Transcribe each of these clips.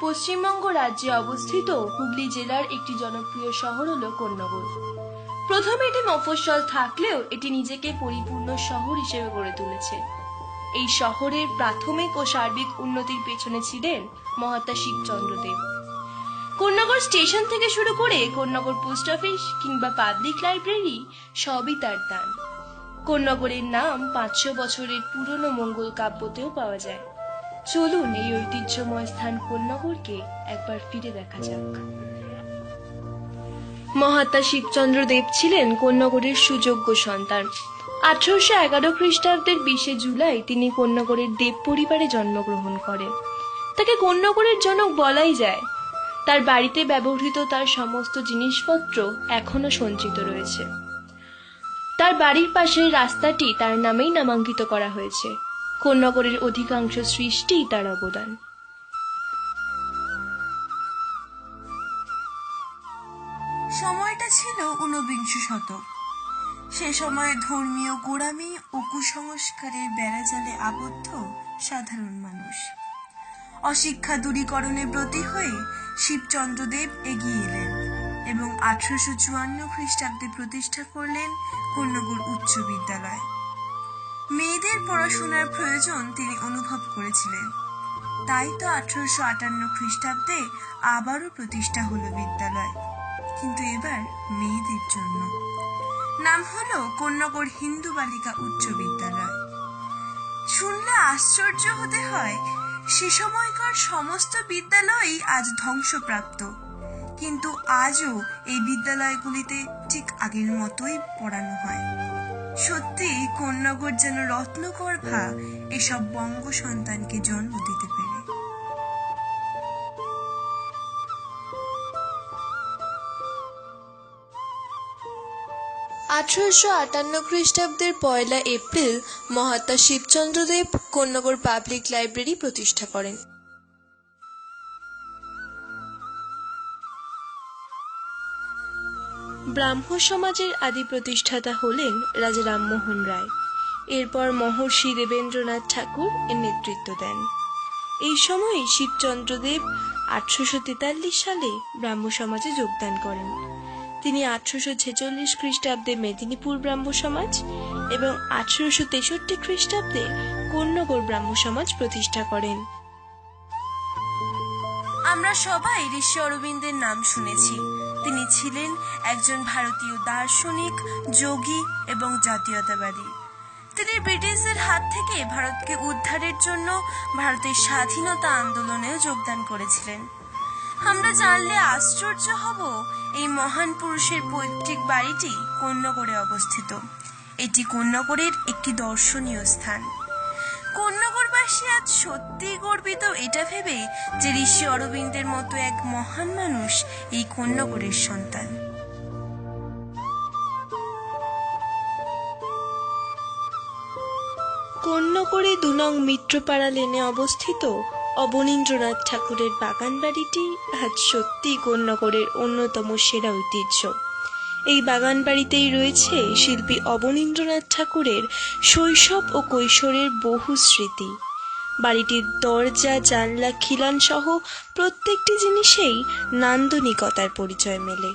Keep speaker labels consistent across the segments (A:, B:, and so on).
A: পশ্চিমবঙ্গ রাজ্যে অবস্থিত হুগলি জেলার একটি জনপ্রিয় শহর হলো কোন্নগর। প্রথমে এটি মফস্বল থাকলেও এটি নিজেকে পরিপূর্ণ শহর হিসেবে গড়ে তুলেছে। এই শহরের প্রাথমিক ও সার্বিক উন্নতির পেছনে ছিলেন মহাত্মা শিবচন্দ্র দেব। কোন্নগর স্টেশন থেকে শুরু করে কোন্নগর পোস্ট অফিস কিংবা পাবলিক লাইব্রেরি সবই তার দান। কোন্নগরের নাম 500 বছরের পুরনো মঙ্গল কাব্যতেও পাওয়া যায়। চলুন এই ঐতিহ্যময় স্থান কোন্নগরকে একবার ফিরে দেখা যাক। মহাত্মা শিবচন্দ্র দেব ছিলেন কোন্নগরের সুযোগ্য সন্তান। 1811 খ্রিস্টাব্দের 20 জুলাই তিনি কোন্নগরের দেব পরিবারে জন্মগ্রহণ করেন। তাকে কোন্নগরের জনক বলাই যায়। তার বাড়িতে ব্যবহৃত তার সমস্ত জিনিসপত্র এখনো সঞ্চিত রয়েছে। তার বাড়ির পাশে রাস্তাটি তার নামেই নামাঙ্কিত করা হয়েছে। কোন্নগরের অধিকাংশ সৃষ্টিই তার অবদান।
B: সময়টা ছিল 19বিংশ শতক। সে সময়ে ধর্মীয় গোঁড়ামি ও কুসংস্কারের বেড়াজালে আবদ্ধ সাধারণ মানুষ। অশিক্ষা দূরীকরণে ব্রতী হয়ে শিবচন্দ্রদেব এগিয়ে এলেন এবং 1854 খ্রিস্টাব্দে প্রতিষ্ঠা করলেন কোন্নগর উচ্চ বিদ্যালয়। মেয়েদের পড়াশোনার প্রয়োজন তিনি অনুভব করেছিলেন, তাই তো 1858 খ্রিস্টাব্দে আবারও প্রতিষ্ঠা হলো বিদ্যালয়, কিন্তু এবার মেয়েদের জন্য। নাম হলো কোন্নগর হিন্দু বালিকা উচ্চ বিদ্যালয়। শুনলে আশ্চর্য হতে হয়, সে সময়কার সমস্ত বিদ্যালয়ই আজ ধ্বংসপ্রাপ্ত, কিন্তু আজও এই বিদ্যালয়গুলিতে ঠিক আগের মতোই পড়ানো হয়। সত্যি কোন্নগর যেন রত্নগর্ভা এসব বঙ্গ সন্তানকে জন্ম দিতে পেরে।
A: 1858 খ্রিস্টাব্দের 1 এপ্রিল মহাত্মা শিবচন্দ্র দেব কোন্নগর পাবলিক লাইব্রেরি প্রতিষ্ঠা করেন। ব্রাহ্ম সমাজের আদি প্রতিষ্ঠাতা হলেন রাজা রামমোহন রায়। এরপর মহর্ষি দেবেন্দ্রনাথ ঠাকুর এর নেতৃত্ব দেন। এই সময়ে শিবচন্দ্র দেব 1843 সালে ব্রাহ্ম সমাজে যোগদান করেন। তিনি 1846 খ্রিস্টাব্দে মেদিনীপুর ব্রাহ্ম সমাজ এবং 1863 খ্রিস্টাব্দে কোন্নগর ব্রাহ্ম সমাজ প্রতিষ্ঠা করেন।
B: আমরা সবাই ঋষি অরবিন্দের নাম শুনেছি। তিনি ছিলেন একজন ভারতীয় দার্শনিক, যোগী এবং জাতীয়তাবাদী। তিনি ব্রিটিশদের হাত থেকে ভারতকে উদ্ধারের জন্য ভারতের স্বাধীনতা আন্দোলনেও যোগদান করেছিলেন। আমরা জানলে আশ্চর্য হব, এই মহান পুরুষের পৈতৃক বাড়িটি কোন্নগরে অবস্থিত। এটি কোন্নগরের একটি দর্শনীয় স্থান। কোন্নগরবাসী আজ সত্যিই গর্বিত এটা ভেবে যে ঋষি অরবিন্দের মতো এক মহান মানুষ এই কোন্নগরের সন্তান।
A: কোন্নগরে 2 নং মিত্রপাড়া লেনে অবস্থিত অবনীন্দ্রনাথ ঠাকুরের বাগান বাড়িটি আজ সত্যি কোন্নগরের অন্যতম সেরা ঐতিহ্য। এই বাগান বাড়িতেই রয়েছে শিল্পী অবনীন্দ্রনাথ ঠাকুরের শৈশব ও কৈশোরের বহু স্মৃতি। বাড়িটির দরজা, জানলা, খিলান সহ প্রত্যেকটি জিনিসেই নান্দনিকতার পরিচয় মেলে।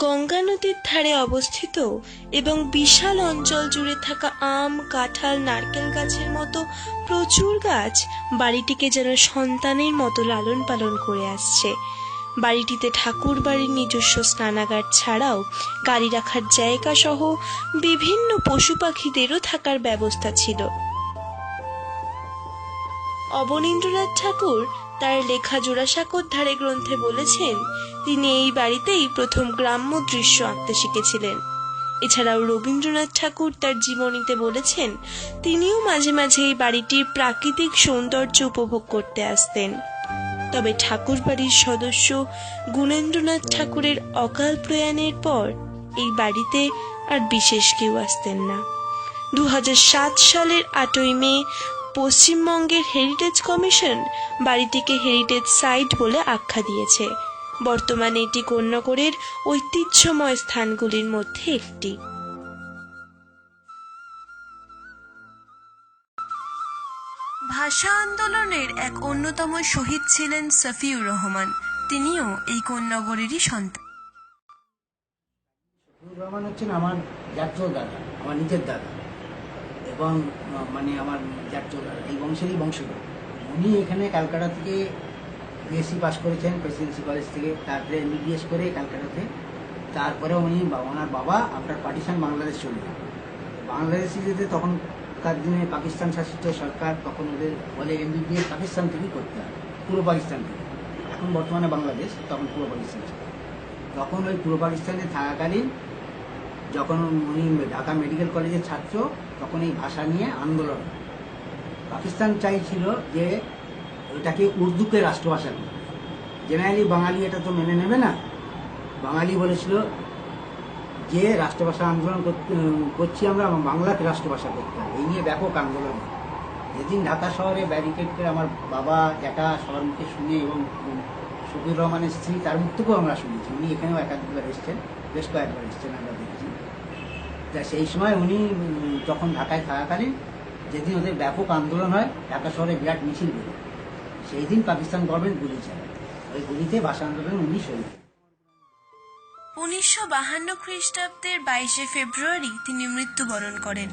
A: গঙ্গা নদীর ধারে অবস্থিত এবং বিশাল অঞ্চল জুড়ে থাকা আম, কাঁঠাল, নারকেল গাছের মতো প্রচুর গাছ বাড়িটিকে যেন সন্তানের মতো লালন পালন করে আসছে। বাড়িটিতে ঠাকুর বাড়ির নিজস্ব স্নানাগার ছাড়াও গাড়ি রাখার জায়গা সহ বিভিন্ন পশু পাখিদেরও থাকার ব্যবস্থা ছিল। অবনীন্দ্রনাথ ঠাকুর তার লেখা জোড়াসাঁকোর ধারে গ্রন্থে বলেছেন, তিনি এই বাড়িতেই প্রথম গ্রাম্য দৃশ্য আঁকতে শিখেছিলেন। এছাড়াও রবীন্দ্রনাথ ঠাকুর তার জীবনীতে বলেছেন, তিনিও মাঝে মাঝে এই বাড়িটির প্রাকৃতিক সৌন্দর্য উপভোগ করতে আসতেন। তবে ঠাকুর বাড়ির সদস্য গুণেন্দ্রনাথ ঠাকুরের অকাল প্রয়াণের পর এই বাড়িতে আর বিশেষ কেউ আসতেন না। 2007 সালের 8ই মে পশ্চিমবঙ্গের হেরিটেজ কমিশন বাড়িটিকে হেরিটেজ সাইট বলে আখ্যা দিয়েছে।
C: বর্তমানে এটি কোন্নগরের ঐতিহ্যময় স্থানগুলির মধ্যে একটি।
B: ভাষা আন্দোলনের এক অন্যতম শহীদ ছিলেন সফিউর রহমান। তিনিও এই কোন্নগরেরই সন্তান।
D: সফিউর রহমান হচ্ছেন আমার জাতীয় দাদা, আমার নিজের দাদা, এবং মানে আমার জাতীয় দাদা, এই বংশেরই বংশধর। উনি এখানে ক্যালকাটা থেকে বিএসসি পাস করেছেন প্রেসিডেন্সি কলেজ থেকে, তারপরে এমবিবিএস করে ক্যালকাটাতে। তারপরে উনি ওনার বাবা আফটার পার্টিশন বাংলাদেশ চলে যান। বাংলাদেশে যেতে তখনকার দিনে পাকিস্তান শাসিত সরকার, তখন ওদের বলে এমবিবিএস পাকিস্তান থেকেই করতে হয়, পূর্ব পাকিস্তান থেকে। এখন বর্তমানে বাংলাদেশ, তখন পূর্ব পাকিস্তান ছিল। তখন ওই পূর্ব পাকিস্তানে থাকাকালীন যখন উনি ঢাকা মেডিকেল কলেজের ছাত্র, তখন এই ভাষা নিয়ে আন্দোলন। পাকিস্তান চাইছিল যে এটাকে উর্দুকে রাষ্ট্রভাষা করতে। জেনারেলি বাঙালি এটা তো মেনে নেবে না। বাঙালি বলেছিল যে রাষ্ট্রভাষা আন্দোলন করছি আমরা, বাংলাকে রাষ্ট্রভাষা করতে হবে। এই নিয়ে ব্যাপক আন্দোলন। যেদিন ঢাকা শহরে ব্যারিকেড করে আমার বাবা জ্যাঠা সবার মুখে শুনে, এবং শফিউর রহমানের স্ত্রী তার মুখ থেকেও আমরা শুনেছি, উনি এখানেও একাধিকবার এসছেন, বেশ কয়েকবার এসছেন, আমরা দেখেছি। তা সেই সময় উনি যখন ঢাকায় থাকাকালীন যেদিন ওদের ব্যাপক আন্দোলন হয়, ঢাকা শহরে বিরাট মিছিল বেরোয়, সেই দিন পাকিস্তান গভর্নমেন্ট গুলি চালায়। ওই গুলিতে ভাষা আন্দোলন উনি শহীদ।
B: 1952 খ্রিস্টাব্দের 22 ফেব্রুয়ারি তিনি মৃত্যুবরণ করেন।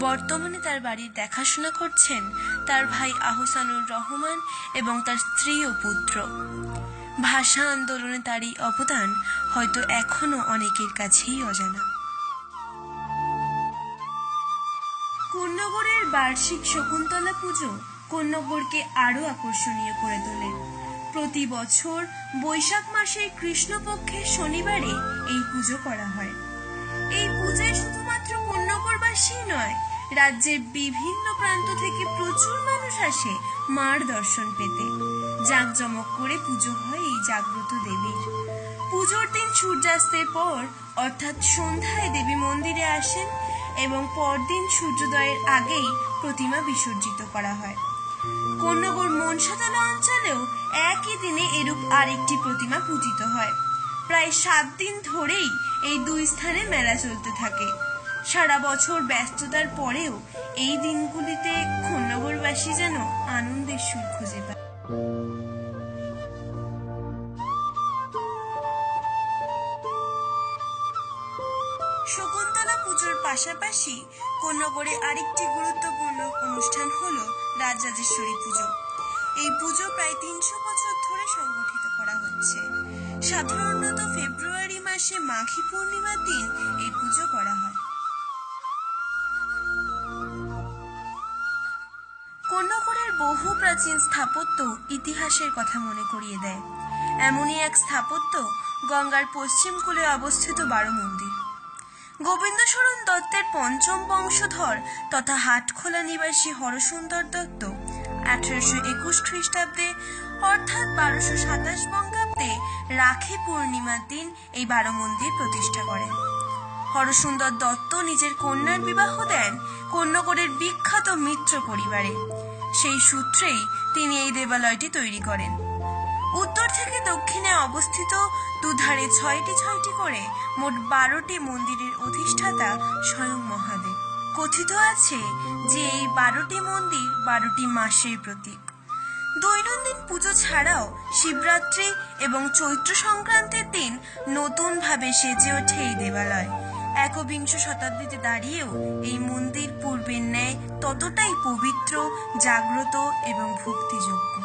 B: বর্তমানে তার বাড়ির দেখাশোনা করছেন তার ভাই আহসানুর রহমান এবং তার স্ত্রী ও পুত্র। ভাষা আন্দোলনে তার এই অবদান হয়তো এখনো অনেকের কাছেই অজানা। কোন্নগরের বার্ষিক শকুন্তলা পুজো কোন্নগরকে আরো আকর্ষণীয় করে তোলে। প্রতি বছর বৈশাখ মাসের কৃষ্ণপক্ষের শনিবারে এই পুজো করা হয়। এই পূজায় শুধুমাত্র কোন্নগরবাসী নয়, রাজ্যের বিভিন্ন প্রান্ত থেকে প্রচুর মানুষ আসে মার দর্শন পেতে। জাঁকজমক করে পুজো হয় এই জাগ্রত দেবীর। পুজোর দিন সূর্যাস্তের পর অর্থাৎ সন্ধ্যায় দেবী মন্দিরে আসেন এবং পরদিন সূর্যোদয়ের আগেই প্রতিমা বিসর্জিত করা হয়। কোন্নগর মনসাতলা অঞ্চলেও একই দিনে এরূপ আরেকটি প্রতিমা পূজিত হয়। প্রায় 7 দিন ধরেই এই দুই স্থানে মেলা চলতে থাকে। সারা বছর ব্যস্ততার পরেও এই দিনগুলিতে কোন্নগরবাসী যেন আনন্দের সুর খুঁজে পায়। শকুন্তলা পুজোর পাশাপাশি কোন্নগরে আরেকটি গুরুত্বপূর্ণ অনুষ্ঠান হলো রাজরাজেশ্বরী পুজো। এই পুজো প্রায় 300 বছর ধরে সংগঠিত করা হচ্ছে। সাধারণত ফেব্রুয়ারি মাসে মাঘী পূর্ণিমার দিন এই পুজো করা হয়। কোন্নগরের বহু প্রাচীন স্থাপত্য ইতিহাসের কথা মনে করিয়ে দেয়। এমনই এক স্থাপত্য গঙ্গার পশ্চিম কূলে অবস্থিত বারো মন্দির। গোবিন্দশরণ দত্তের পঞ্চম বংশধর তথা হাটখোলা নিবাসী হরসুন্দর দত্ত 1821 খ্রিস্টাব্দে অর্থাৎ 1227 বঙ্গাব্দে রাখি পূর্ণিমার দিন এই বারো মন্দির প্রতিষ্ঠা করেন। হরসুন্দর দত্ত নিজের কন্যার বিবাহ দেন কোন্নগরের বিখ্যাত মিত্র পরিবারে। সেই সূত্রেই তিনি এই দেবালয়টি তৈরি করেন। উত্তর থেকে দক্ষিণে অবস্থিত দুধারে 6টি করে মোট 12টি মন্দিরের অধিষ্ঠাতা স্বয়ং মহাদেব। কথিত আছে যে এই 12টি মন্দির 12টি মাসের প্রতীক। দৈনন্দিন পুজো ছাড়াও শিবরাত্রি এবং চৈত্র সংক্রান্তির দিন নতুন ভাবে সেজে ওঠে এই দেবালয়। একবিংশ শতাব্দীতে দাঁড়িয়েও এই মন্দির পূর্বের ন্যায় ততটাই পবিত্র, জাগ্রত এবং ভক্তিযোগ্য।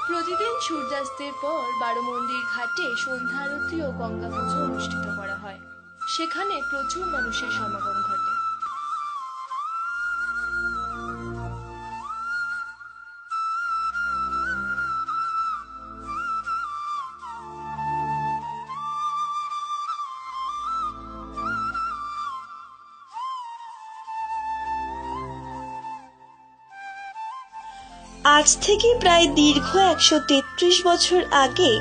A: প্রতিদিন সূর্যাস্তের পর বারো মন্দির ঘাটে সন্ধ্যা আরতি ও গঙ্গা পুজো অনুষ্ঠিত করা হয়। সেখানে প্রচুর মানুষের সমাগম ঘটে।
C: আজ থেকে প্রায় দীর্ঘ 133 বছর আগে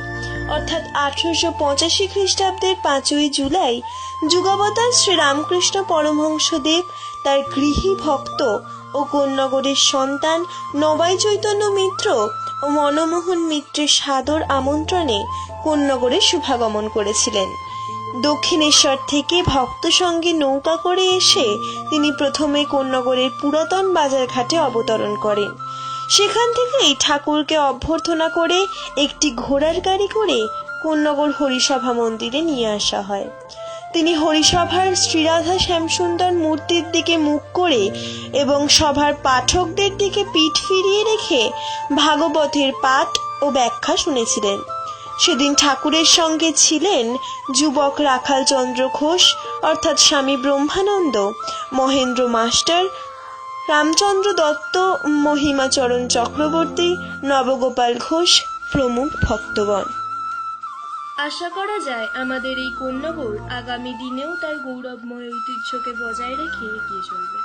C: অর্থাৎ 1885 খ্রিস্টাব্দের 5ই জুলাই যুগাবতার শ্রীরামকৃষ্ণ পরমহংসদেব তার গৃহী ভক্ত ও কোন্নগরের সন্তান নবাই চৈতন্য মিত্র ও মনমোহন মিত্রের সাদর আমন্ত্রণে কোন্নগরে শুভাগমন করেছিলেন। দক্ষিণেশ্বর থেকে ভক্ত সঙ্গে নৌকা করে এসে তিনি প্রথমে কোন্নগরের পুরাতন বাজার ঘাটে অবতরণ করেন। সেখান থেকেই ঠাকুরকে অভ্যর্থনা করে একটি ঘোড়ার গাড়ি করে কোন্নগর হরিসভা মন্দিরে নিয়ে আসা হয়। তিনি হরিসভার শ্রীরাধা শ্যামসুন্দর মূর্তির দিকে মুখ করে এবং সভার পাঠকদের দিকে পিঠ ফিরিয়ে রেখে ভাগবতের পাঠ ও ব্যাখ্যা শুনেছিলেন। সেদিন ঠাকুরের সঙ্গে ছিলেন যুবক রাখাল চন্দ্র ঘোষ অর্থাৎ স্বামী ব্রহ্মানন্দ, মহেন্দ্র মাস্টার, রামচন্দ্র দত্ত, মহিমাচরণ চক্রবর্তী, নবগোপাল ঘোষ প্রমুখ ভক্তগণ।
A: আশা করা যায় আমাদের এই কোন্নগর আগামী দিনেও তার গৌরবময় ঐতিহ্যকে বজায় রেখে এগিয়ে চলবে।